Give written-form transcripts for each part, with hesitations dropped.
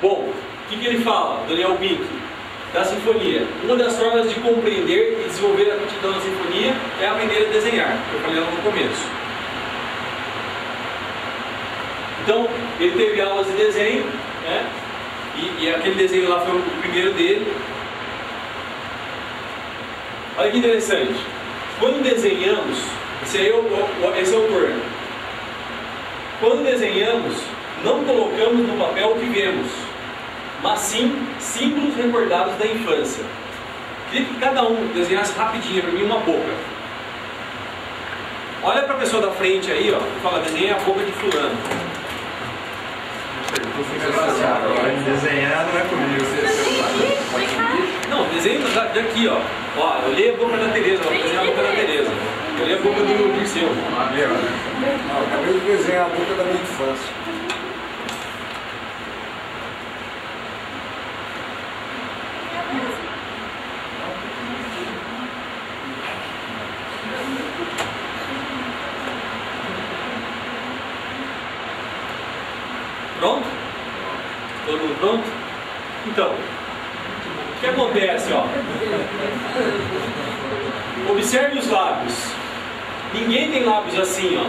Bom, o que ele fala, Daniel Pink, da sinfonia? Uma das formas de compreender e desenvolver a aptidão da sinfonia é aprender a desenhar, que eu falei lá no começo. Então, ele teve aulas de desenho, né? E aquele desenho lá foi o primeiro dele. Olha que interessante. Quando desenhamos, esse é o autor. Quando desenhamos, não colocamos no papel o que vemos, mas sim símbolos recordados da infância. Queria que cada um desenhasse rapidinho para mim uma boca. Olha para a pessoa da frente aí, ó, e fala: desenha a boca de fulano. Desenhar não é comigo. Não, desenho daqui, ó. Ó, eu li a boca da Tereza, vou desenhar a boca da Tereza. Eu li a boca do Dirceu. Eu acabei de desenhar a boca da minha infância. Pronto? Todo mundo pronto? Então, o que acontece, ó? Observe os lábios. Ninguém tem lábios assim, ó.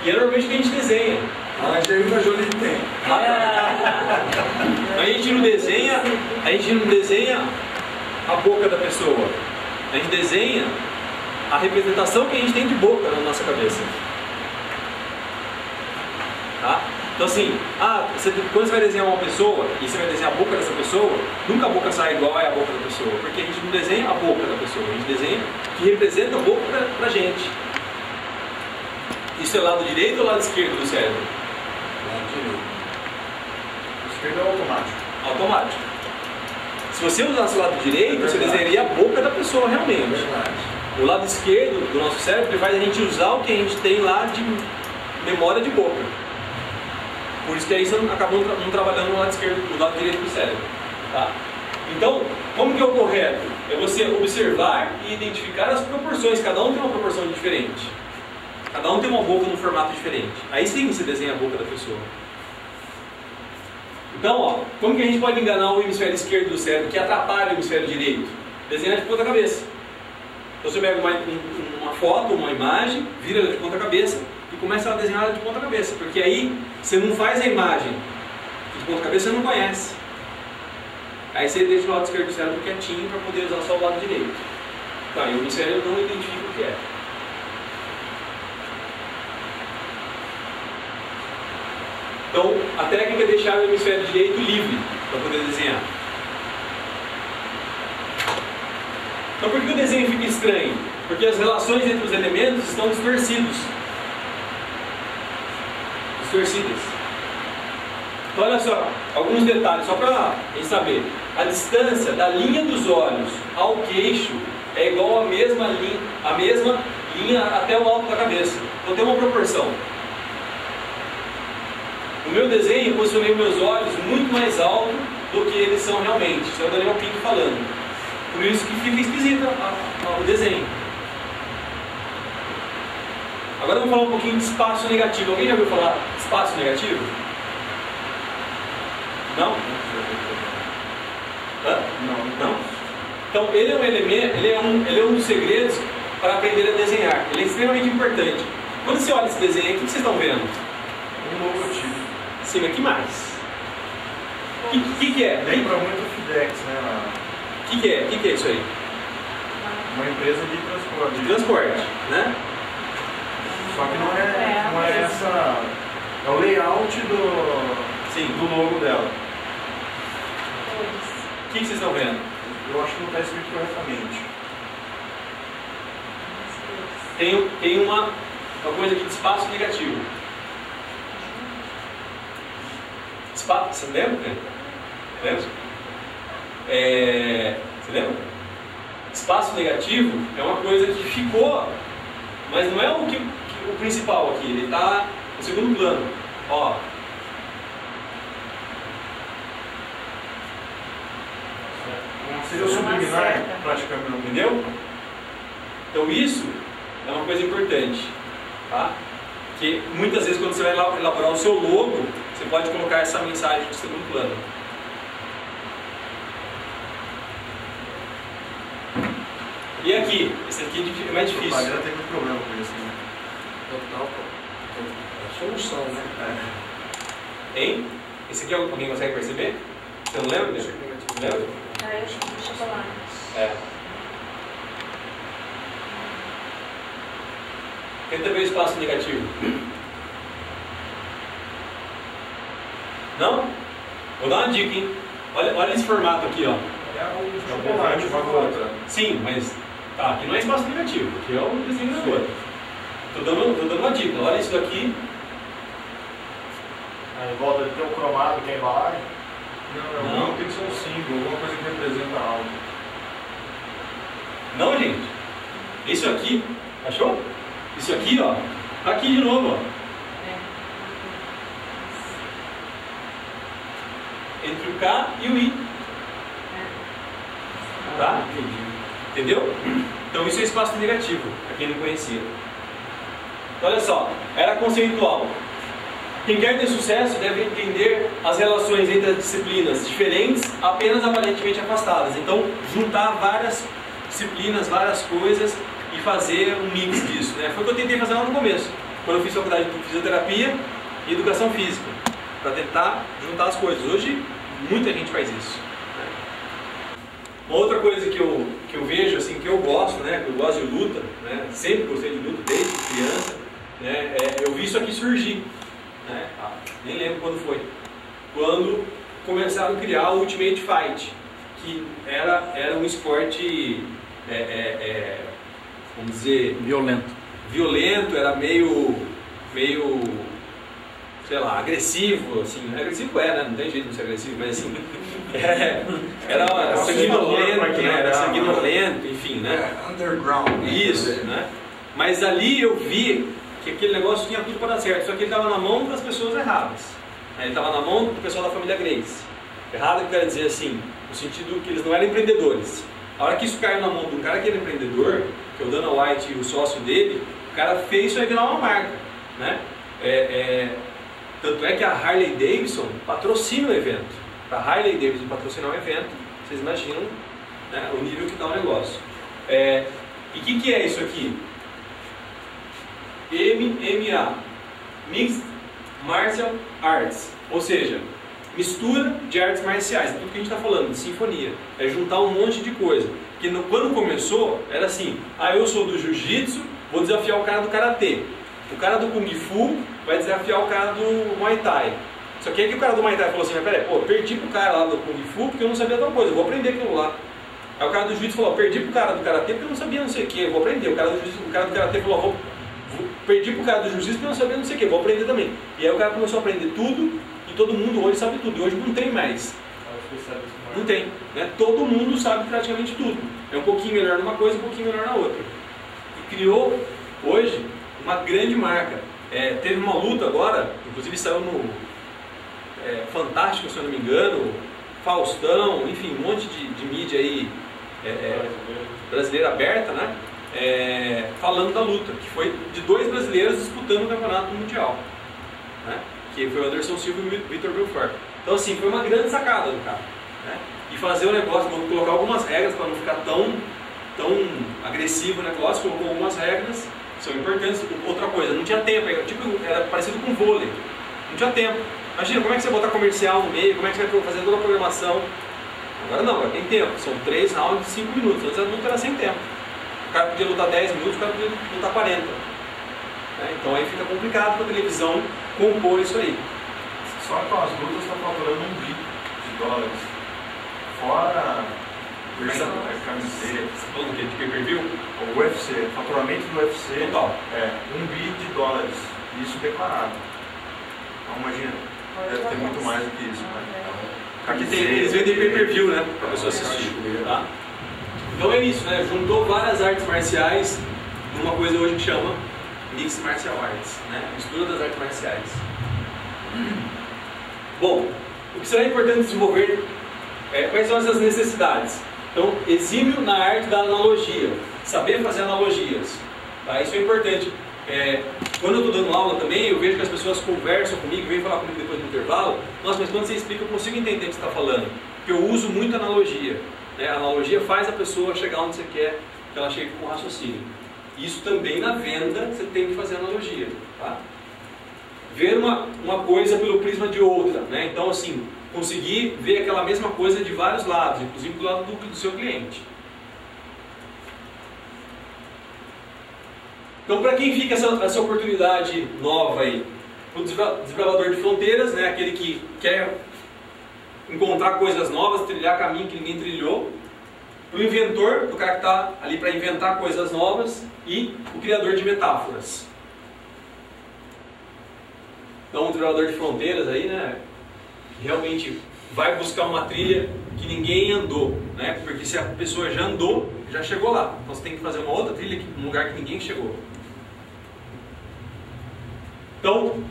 E é normalmente que a gente desenha. A Angelina Jolie tem. A gente não desenha a boca da pessoa. A gente desenha a representação que a gente tem de boca na nossa cabeça. Tá? Então assim, quando você vai desenhar uma pessoa e você vai desenhar a boca dessa pessoa, nunca a boca sai igual é a boca da pessoa, porque a gente não desenha a boca da pessoa, a gente desenha o que representa a boca pra gente. Isso é lado direito ou lado esquerdo do cérebro? Lado direito. O esquerdo é automático. Automático. Se você usasse o lado direito, você desenharia a boca da pessoa realmente. Verdade. O lado esquerdo do nosso cérebro faz a gente usar o que a gente tem lá de memória de boca. Por isso que aí você acabou não trabalhando no lado esquerdo, no lado direito do cérebro. Tá? Então, como que é o correto? É você observar e identificar as proporções. Cada um tem uma proporção diferente. Cada um tem uma boca num formato diferente. Aí sim você desenha a boca da pessoa. Então, ó, como que a gente pode enganar o hemisfério esquerdo do cérebro, que atrapalha o hemisfério direito? Desenhar de ponta cabeça. Então você pega uma foto, uma imagem, vira ela de ponta cabeça e começa a desenhar ela de ponta cabeça. Porque aí você não faz a imagem de ponta cabeça, você não conhece. Aí você deixa o lado esquerdo do cérebro quietinho para poder usar só o lado direito. Tá, e o hemisfério não identifica o que é. Então, a técnica é deixar o hemisfério direito livre para poder desenhar. Então, por que o desenho fica estranho? Porque as relações entre os elementos estão distorcidas. Então, olha só, alguns detalhes, só para a gente saber. A distância da linha dos olhos ao queixo é igual à mesma linha até o alto da cabeça. Então, tem uma proporção. No meu desenho, eu posicionei meus olhos muito mais alto do que eles são realmente. Isso é o Daniel Pink falando. Por isso que fica esquisito o desenho. Agora vamos falar um pouquinho de espaço negativo. Alguém já ouviu falar de espaço negativo? Não? Não? Então, ele é um elemento, ele é um dos segredos para aprender a desenhar. Ele é extremamente importante. Quando você olha esse desenho aqui, o que vocês estão vendo? Um logotipo. Sim, mas que mais? O que é? Lembra muito o Fidex, né? O que é isso aí? Uma empresa de transporte. De transporte, né? Só que não é essa. É o layout do logo dela. O que vocês estão vendo? Eu acho que não está escrito corretamente. Tem uma coisa aqui de espaço negativo. Você lembra? Lembra? Você lembra? Espaço negativo é uma coisa que ficou, mas não é o principal aqui, ele está no segundo plano. Ó. Seria o subliminar, praticamente. Entendeu? Então isso é uma coisa importante. Tá? O Porque muitas vezes quando você vai elaborar o seu logo, você pode colocar essa mensagem de segundo plano. E aqui? Esse aqui é mais difícil. A tem muito problema com isso, né? Total, é a solução, né? Hein? Esse aqui alguém consegue perceber? Você não lembra? Lembra? Ah, eu chamo de chocolate. É. Tenta ver o espaço negativo. Não? Vou dar uma dica, hein? Olha esse formato aqui, ó. É o chocolate, uma outra. Sim, mas tá, aqui não é espaço negativo, aqui é o desenho da outra. Tô dando uma dica, olha isso daqui. Em volta de ter um cromado que é embalagem? Não. Tem que ser um símbolo, alguma coisa que representa algo. Não, gente. Isso aqui, achou? Isso aqui, ó. Aqui de novo, ó. Entre o K e o I. Tá? Entendeu? Então isso é espaço negativo, para quem não conhecia. Então, olha só, era conceitual. Quem quer ter sucesso deve entender as relações entre as disciplinas diferentes, apenas aparentemente afastadas. Então, juntar várias disciplinas, várias coisas e fazer um mix disso, né? Foi o que eu tentei fazer lá no começo, quando eu fiz faculdade de fisioterapia e educação física, para tentar juntar as coisas. Hoje, muita gente faz isso. Uma outra coisa que eu vejo, assim, que eu gosto, né? Que eu gosto de luta, né? Sempre gostei de luta, desde criança, né? Eu vi isso aqui surgir. Né? Nem lembro quando foi. Quando começaram a criar o Ultimate Fight, que era um esporte, vamos dizer, violento, era meio, sei lá, agressivo, assim. Agressivo né? Não tem jeito de ser agressivo, mas assim, era sanguinolento, né? Era sanguinolento, enfim, né? Underground. Isso, né? Mas ali eu vi que aquele negócio tinha tudo para dar certo, só que ele estava na mão das pessoas erradas. Ele estava na mão do pessoal da família Grace. Errado eu quero dizer assim, no sentido que eles não eram empreendedores. A hora que isso caiu na mão de um cara que era empreendedor, que é o Dana White e o sócio dele, o cara fez isso aí virar uma marca, né? Tanto é que a Harley Davidson patrocina o evento. Para a Harley Davidson patrocinar o evento, vocês imaginam, né, o nível que está o negócio. E o que é isso aqui? MMA, Mixed Martial Arts, ou seja, mistura de artes marciais, é tudo que a gente está falando, de sinfonia, é juntar um monte de coisa. Porque quando começou, era assim, eu sou do jiu-jitsu, vou desafiar o cara do karatê, o cara do kung fu vai desafiar o cara do muay thai. Só que aí que o cara do muay thai falou assim, mas peraí, perdi pro cara lá do kung fu porque eu não sabia tal coisa, eu vou aprender aquilo lá. Aí o cara do jiu-jitsu falou, perdi pro cara do karatê porque eu não sabia não sei o que, eu vou aprender. O cara do karatê falou, perdi pro cara do jiu-jitsu porque eu não sabia não sei o que, vou aprender também. E aí o cara começou a aprender tudo e todo mundo hoje sabe tudo. E hoje não tem mais. Não tem, né? Todo mundo sabe praticamente tudo. É um pouquinho melhor numa coisa, um pouquinho melhor na outra. E criou hoje uma grande marca. Teve uma luta agora, inclusive saiu no Fantástico, se eu não me engano, Faustão, enfim, um monte de mídia aí brasileira aberta, né? Falando da luta, que foi de 2 brasileiros disputando o campeonato mundial, né? Que foi o Anderson Silva e o Vitor Belfort. Então assim, foi uma grande sacada do cara, né? E fazer o negócio, vamos colocar algumas regras para não ficar tão agressivo o negócio, colocou algumas regras que são importantes. Outra coisa, não tinha tempo, era parecido com vôlei, não tinha tempo. Imagina, como é que você botar comercial no meio, como é que você vai fazer toda a programação? Agora não, agora tem tempo, são 3 rounds de 5 minutos, antes a luta era sem tempo. O cara podia lutar 10 minutos, o cara podia lutar 40. Então aí fica complicado para a televisão compor isso aí. Só com as lutas está faturando $1 bilhão. Fora camiseta. Falando do que? De pay-per-view? O UFC, faturamento do UFC total. $1 bilhão. Isso declarado. Então imagina, deve ter muito mais do que isso. Aqui eles vendem pay-per-view, né? Para a pessoa assistir. Tá? Então é isso, né? Juntou várias artes marciais numa coisa hoje que chama Mixed Martial Arts, né? Mistura das artes marciais. Bom, o que será importante desenvolver quais são essas necessidades? Então, exímio na arte da analogia, saber fazer analogias, tá? Isso é importante. Quando eu estou dando aula também, eu vejo que as pessoas conversam comigo, vêm falar comigo depois do intervalo. Nossa, mas quando você explica, eu consigo entender o que você está falando. Porque eu uso muito analogia. Né? A analogia faz a pessoa chegar onde você quer que ela chegue com raciocínio. Isso também na venda, você tem que fazer analogia. Tá? Ver uma coisa pelo prisma de outra. Né? Então, assim, conseguir ver aquela mesma coisa de vários lados, inclusive do lado do seu cliente. Então, para quem fica essa oportunidade nova aí? O desbravador de fronteiras, né? Aquele que quer encontrar coisas novas, trilhar caminho que ninguém trilhou. O inventor, o cara que está ali para inventar coisas novas. E o criador de metáforas. Então, o desbravador de fronteiras aí, né? Realmente vai buscar uma trilha que ninguém andou, né? Porque se a pessoa já andou, já chegou lá. Então você tem que fazer uma outra trilha num lugar que ninguém chegou. Então,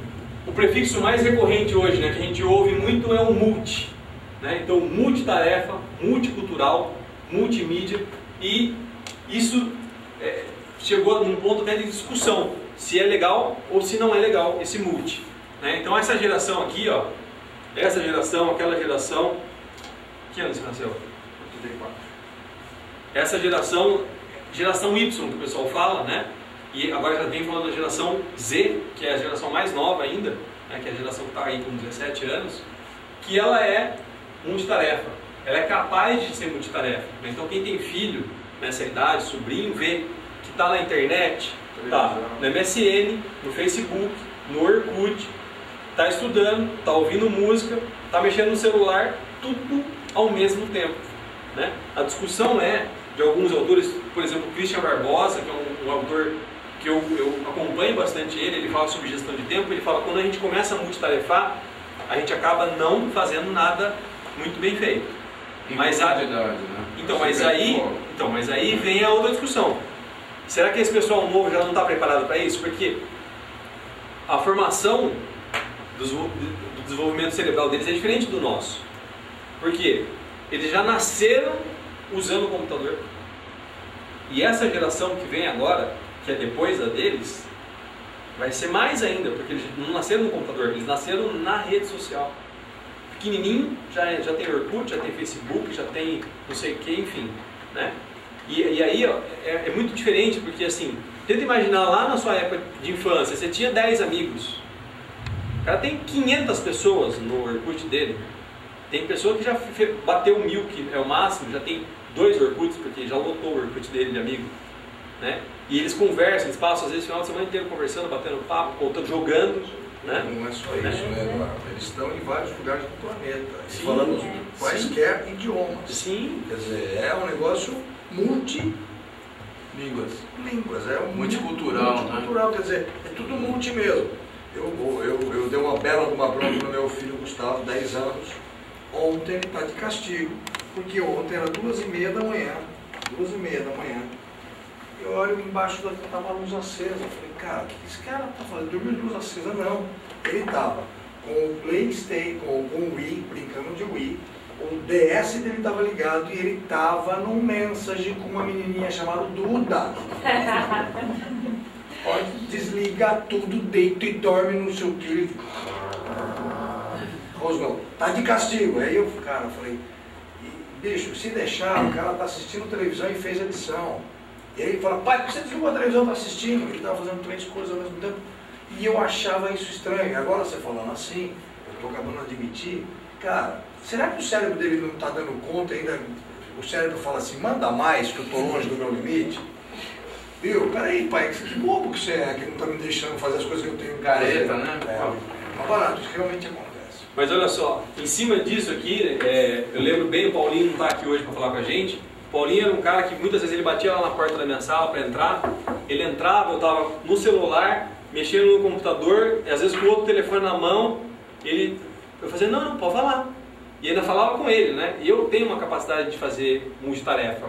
o prefixo mais recorrente hoje, né, que a gente ouve muito, é o multi. Né? Então, multitarefa, multicultural, multimídia, e isso chegou num ponto até de discussão, se é legal ou se não é legal esse multi. Né? Então, essa geração aqui, ó, essa geração, aquela geração... Que ano você nasceu? 84. Essa geração Y, que o pessoal fala, né? E agora já vem falando da geração Z, que é a geração mais nova ainda, né? Que é a geração que está aí com 17 anos, que ela é multitarefa. Ela é capaz de ser multitarefa. Então quem tem filho nessa idade, sobrinho, vê que está na internet, está no MSN, no Facebook, no Orkut, está estudando, está ouvindo música, está mexendo no celular, tudo ao mesmo tempo. Né? A discussão é de alguns autores, por exemplo, Christian Barbosa, que é um autor que eu acompanho bastante ele fala sobre gestão de tempo. Ele fala que quando a gente começa a multitarefar, a gente acaba não fazendo nada muito bem feito. Mas aí vem a outra discussão. Será que esse pessoal novo já não está preparado para isso? Porque a formação do desenvolvimento cerebral deles é diferente do nosso. Por quê? Eles já nasceram usando o computador. E essa geração que vem agora, que é depois da deles, vai ser mais ainda, porque eles não nasceram no computador, eles nasceram na rede social. Pequenininho, já tem Orkut, já tem Facebook, já tem não sei o que, enfim. Né? E aí ó, é muito diferente, porque assim, tenta imaginar lá na sua época de infância, você tinha 10 amigos. O cara tem 500 pessoas no Orkut dele. Tem pessoa que já bateu 1000, que é o máximo, já tem 2 Orkuts, porque já lotou o Orkut dele de amigo. Né? E eles conversam, eles passam às vezes o final de semana inteiro conversando, batendo papo, contando, jogando. Né? Não é só isso, né, Eduardo? Eles estão em vários lugares do planeta. Sim, falando quaisquer idiomas. Sim. Quer dizer, é um negócio multilínguas. É um multicultural, multicultural, quer dizer, é tudo multi mesmo. Eu dei uma bela bronca no meu filho Gustavo, 10 anos. Ontem ele está de castigo, porque ontem era 2h30 da manhã. 2h30 da manhã. Eu olho embaixo da tava a luz acesa. Eu falei, cara, o que esse cara tá fazendo? Dormiu de luz acesa? Não. Ele estava com o PlayStation, com o Wii, brincando de Wii. O DS dele estava ligado e ele estava no Message com uma menininha chamada Duda. Pode desligar tudo, deita e dorme no seu que. Rosnão, tá de castigo. Aí eu, cara, falei, bicho, se deixar, o cara tá assistindo televisão e fez a lição. E aí ele fala, pai, por que você desligou a televisão, tá assistindo? Ele estava fazendo 3 coisas ao mesmo tempo. E eu achava isso estranho. Agora você falando assim, eu estou acabando de admitir, cara, será que o cérebro dele não está dando conta ainda? O cérebro fala assim, manda mais que eu estou longe do meu limite? Viu? Peraí, pai, que bobo que você é, que não está me deixando fazer as coisas que eu tenho que fazer. Careta, né? É barato, isso realmente acontece. Mas olha só, em cima disso aqui, eu lembro bem, o Paulinho não está aqui hoje para falar com a gente. O Paulinho era um cara que muitas vezes ele batia lá na porta da minha sala para entrar. Ele entrava, eu estava no celular, mexendo no computador, e às vezes com o outro telefone na mão, eu fazia, não, pode falar. E ainda falava com ele, né? E eu tenho uma capacidade de fazer multitarefa.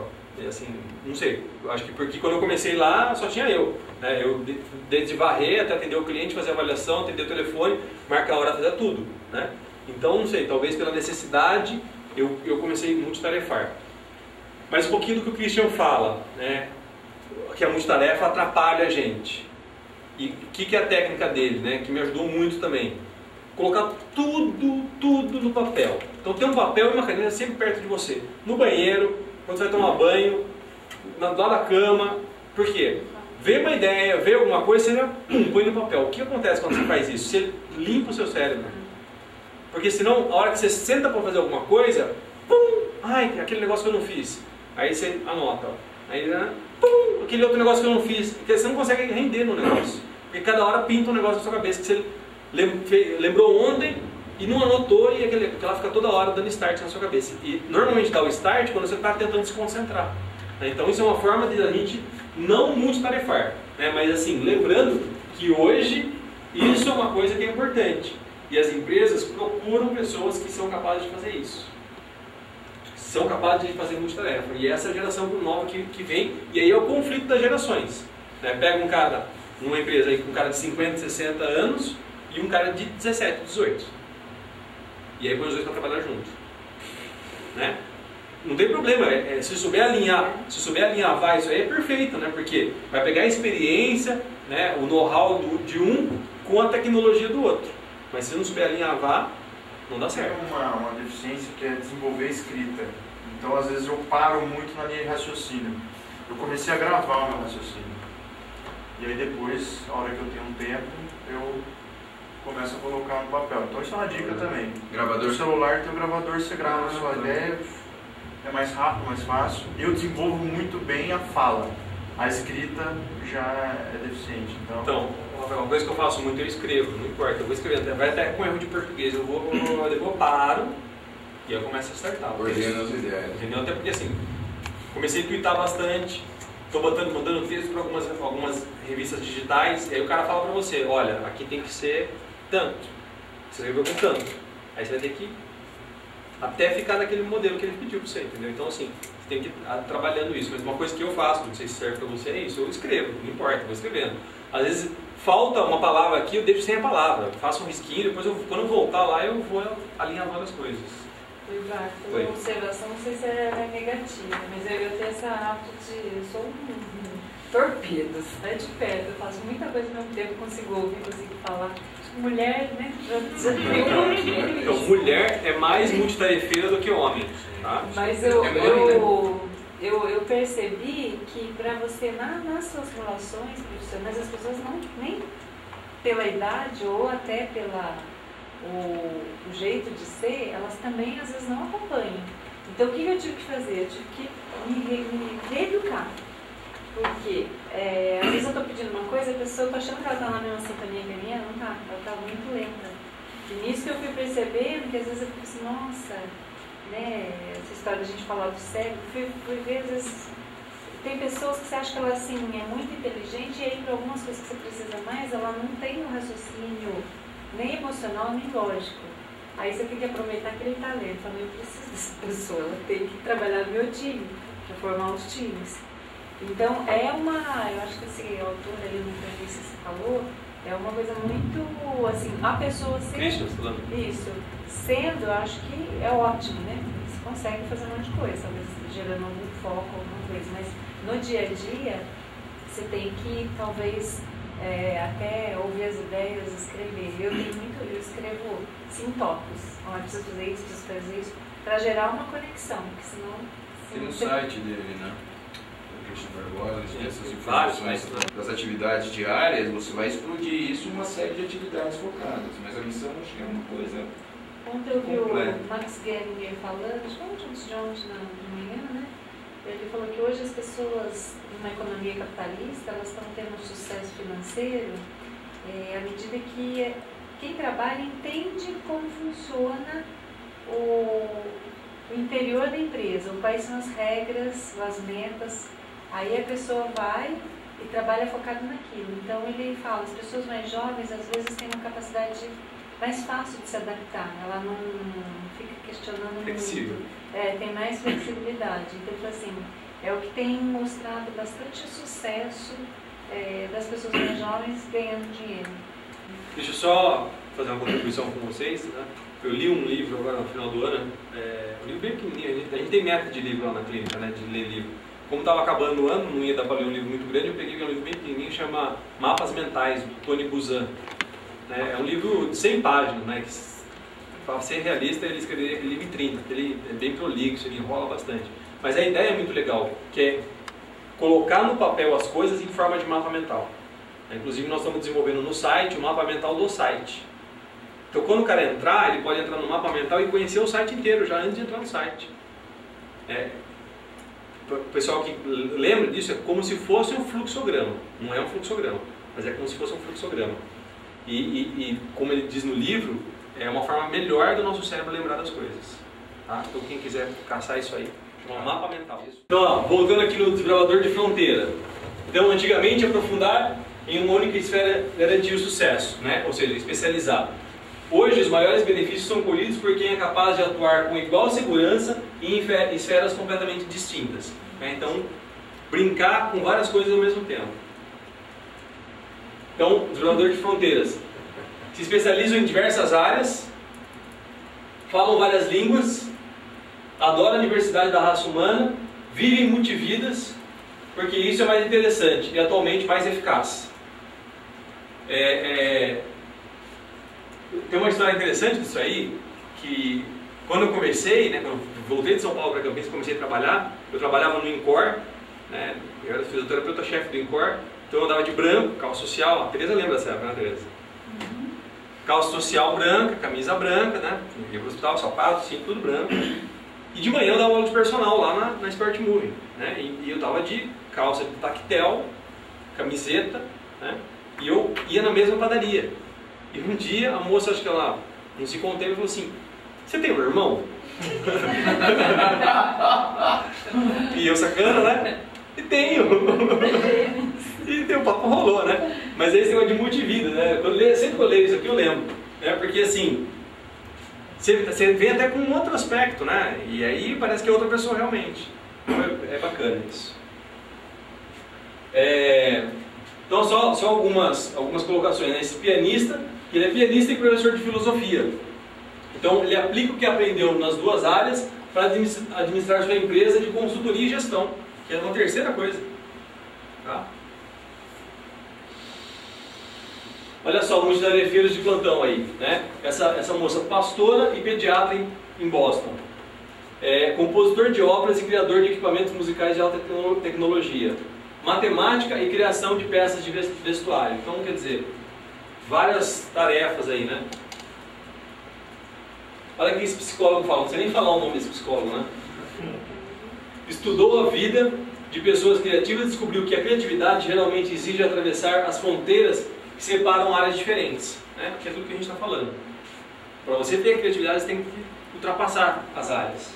Assim, não sei, eu acho que porque quando eu comecei lá só tinha eu, né? Eu desde varrer até atender o cliente, fazer a avaliação, atender o telefone, marcar a hora, fazer tudo, né? Então não sei, talvez pela necessidade eu comecei a multitarefar. Mas um pouquinho do que o Christian fala, né? Que a multitarefa atrapalha a gente. E o que é a técnica dele, né? Que me ajudou muito também. Colocar tudo no papel. Então tem um papel e uma caneta sempre perto de você. No banheiro, quando você vai tomar banho, lá da cama. Por quê? Vê uma ideia, vê alguma coisa, você já põe no papel. O que acontece quando você faz isso? Você limpa o seu cérebro. Porque senão, a hora que você senta para fazer alguma coisa, pum, ai, aquele negócio que eu não fiz. Aí você anota, ó. Aí, pum, aquele outro negócio que eu não fiz. Porque você não consegue render no negócio. Porque cada hora pinta um negócio na sua cabeça que você lembrou ontem e não anotou, e ela fica toda hora dando start na sua cabeça. E normalmente dá o start quando você está tentando se concentrar. Então isso é uma forma de a gente não multitarefar, né? Mas assim, lembrando que hoje isso é uma coisa que é importante. E as empresas procuram pessoas que são capazes de fazer isso. São capazes de fazer multitarefa. E essa é a geração nova que vem, e aí é o conflito das gerações. Né? Pega um cara, numa empresa aí, com um cara de 50, 60 anos e um cara de 17, 18. E aí põe os dois para trabalhar junto. Né? Não tem problema, se souber alinhar, vai, isso aí é perfeito, né? Porque vai pegar a experiência, né, o know-how de um com a tecnologia do outro. Mas se não souber alinhavar, não dá certo. Tem uma deficiência que é desenvolver escrita. Então, às vezes, eu paro muito na linha de raciocínio. Eu comecei a gravar o meu raciocínio. E aí depois, a hora que eu tenho um tempo, eu começo a colocar no papel. Então, isso é uma dica também. Gravador. No celular tem um gravador, você grava a sua ideia. É mais rápido, mais fácil. Eu desenvolvo muito bem a fala. A escrita já é deficiente. Então, uma coisa que eu faço muito, eu escrevo, não importa, eu vou escrevendo, vai até com erro de português, depois eu paro e eu começo a acertar. Ordeno as ideias. Entendeu? Até porque assim, comecei a twittar bastante, estou mandando texto para algumas revistas digitais, e aí o cara fala para você, olha, aqui tem que ser tanto, você escreveu com tanto, aí você vai ter que até ficar naquele modelo que ele pediu para você, entendeu? Então assim, você tem que ir trabalhando isso. Mas uma coisa que eu faço, não sei se serve para você, é isso, eu escrevo, não importa, eu vou escrevendo. Às vezes falta uma palavra aqui, eu deixo sem a palavra, faço um risquinho, depois quando eu voltar lá eu vou alinhavando as coisas. Uma observação, não sei se é negativa, mas eu tenho essa hábito de, eu sou um torpedo, sai de perto, eu faço muita coisa ao mesmo tempo, consigo ouvir, consigo falar. Mulher, né? Então, mulher é mais multitarefeira do que homem, tá? Mas eu percebi que para você, nas suas relações profissionais, as pessoas não, nem pela idade ou até o jeito de ser, elas também às vezes não acompanham. Então o que eu tive que fazer? Eu tive que me reeducar. Porque às vezes eu estou pedindo uma coisa, a pessoa está achando que ela está na mesma sintonia que a minha, não está, ela está muito lenta. E nisso que eu fui percebendo que às vezes eu fico assim, nossa, né, essa história da gente falar do cérebro, fui ver, às vezes, tem pessoas que você acha que ela assim, é muito inteligente, e aí para algumas coisas que você precisa mais, ela não tem um raciocínio nem emocional, nem lógico. Aí você tem que aproveitar aquele talento, eu preciso dessa pessoa, ela tem que trabalhar no meu time, para formar os times. Então, eu acho que esse autor ali no início que você falou, é uma coisa muito, assim, a pessoa sendo... Isso. Sendo, eu acho que é ótimo, né? Você consegue fazer um monte de coisa, talvez gerando algum foco, alguma coisa, mas no dia a dia, você tem que, talvez, até ouvir as ideias, escrever. Eu escrevo tópicos. Olha, preciso fazer isso, preciso fazer isso, para gerar uma conexão, porque senão... Tem no site dele, né? Agora, essas informações das atividades diárias, você vai explodir isso em uma série de atividades focadas, mas a missão acho que é uma coisa. Ontem eu vi o Max Geringer falando, acho que antes de ontem de manhã, né? Ele falou que hoje as pessoas, numa economia capitalista, elas estão tendo um sucesso financeiro à medida que quem trabalha entende como funciona o interior da empresa, quais são as regras, as metas. Aí a pessoa vai e trabalha focado naquilo. Então ele fala, as pessoas mais jovens às vezes têm uma capacidade mais fácil de se adaptar, ela não fica questionando flexível. Muito. Tem mais flexibilidade. Então ele fala assim, é o que tem mostrado bastante sucesso das pessoas mais jovens ganhando dinheiro. Deixa eu só fazer uma contribuição com vocês, né? Eu li um livro agora no final do ano, um livro bem pequenininho, a gente tem meta de livro lá na clínica, né? De ler livro. como estava acabando o ano, não ia dar para ler um livro muito grande, eu peguei um livro bem pequenininho que chama Mapas Mentais, do Tony Buzan. É um livro de 100 páginas, né? Para ser realista, ele escreveria aquele livro em 30, porque ele é bem prolixo, ele enrola bastante. Mas a ideia é muito legal, que é colocar no papel as coisas em forma de mapa mental. Inclusive, nós estamos desenvolvendo no site o mapa mental do site. Então, quando o cara entrar, ele pode entrar no mapa mental e conhecer o site inteiro, já antes de entrar no site. O pessoal que lembra disso, é como se fosse um fluxograma. Não é um fluxograma, mas é como se fosse um fluxograma. E como ele diz no livro, é uma forma melhor do nosso cérebro lembrar das coisas. Tá? Então, quem quiser caçar isso aí, chama mapa mental. Então, ó, voltando aqui no desbravador de fronteira. Então, antigamente, aprofundar em uma única esfera garantia o sucesso, né? Ou seja, especializar. Hoje, os maiores benefícios são colhidos por quem é capaz de atuar com igual segurança em esferas completamente distintas. Né? Então, brincar com várias coisas ao mesmo tempo. Então, desbravador de fronteiras. Se especializam em diversas áreas, falam várias línguas, adoram a diversidade da raça humana, vivem multividas, porque isso é mais interessante e atualmente mais eficaz. Tem uma história interessante disso aí, que quando eu comecei, né, quando eu voltei de São Paulo para Campinas, comecei a trabalhar, eu trabalhava no INCOR, né, eu era fisioterapeuta-chefe do INCOR, então eu andava de branco, calça social, a Tereza lembra dessa época, né, Tereza? Calça social branca, camisa branca, né, ia para o hospital, sapato, cinto, tudo branco. E de manhã eu dava aula de personal lá na Sport Moving, né, e eu dava de calça de tactel, camiseta, né, e eu ia na mesma padaria. E um dia a moça, acho que ela não se conteve, e falou assim: você tem um irmão? E eu sacana, né? E tenho. E o papo rolou, né? Mas esse negócio de multivida, né? Sempre que eu leio isso aqui eu lembro, né? Porque assim, você vê até com um outro aspecto, né? E aí parece que é outra pessoa realmente. Então é bacana isso. Então só algumas colocações, né? Esse pianista, ele é pianista e professor de filosofia. Então ele aplica o que aprendeu nas duas áreas para administrar sua empresa de consultoria e gestão, que é uma terceira coisa. Tá? Olha só, multitarefeiros de plantão aí, né? Essa moça, pastora e pediatra em Boston. Compositor de óperas e criador de equipamentos musicais de alta tecnologia. Matemática e criação de peças de vestuário. Então, quer dizer, várias tarefas aí, né? Olha o que esse psicólogo fala, não sei nem falar o nome desse psicólogo, né? Estudou a vida de pessoas criativas e descobriu que a criatividade geralmente exige atravessar as fronteiras que separam áreas diferentes, né? Que é tudo que a gente está falando. Para você ter criatividade, você tem que ultrapassar as áreas.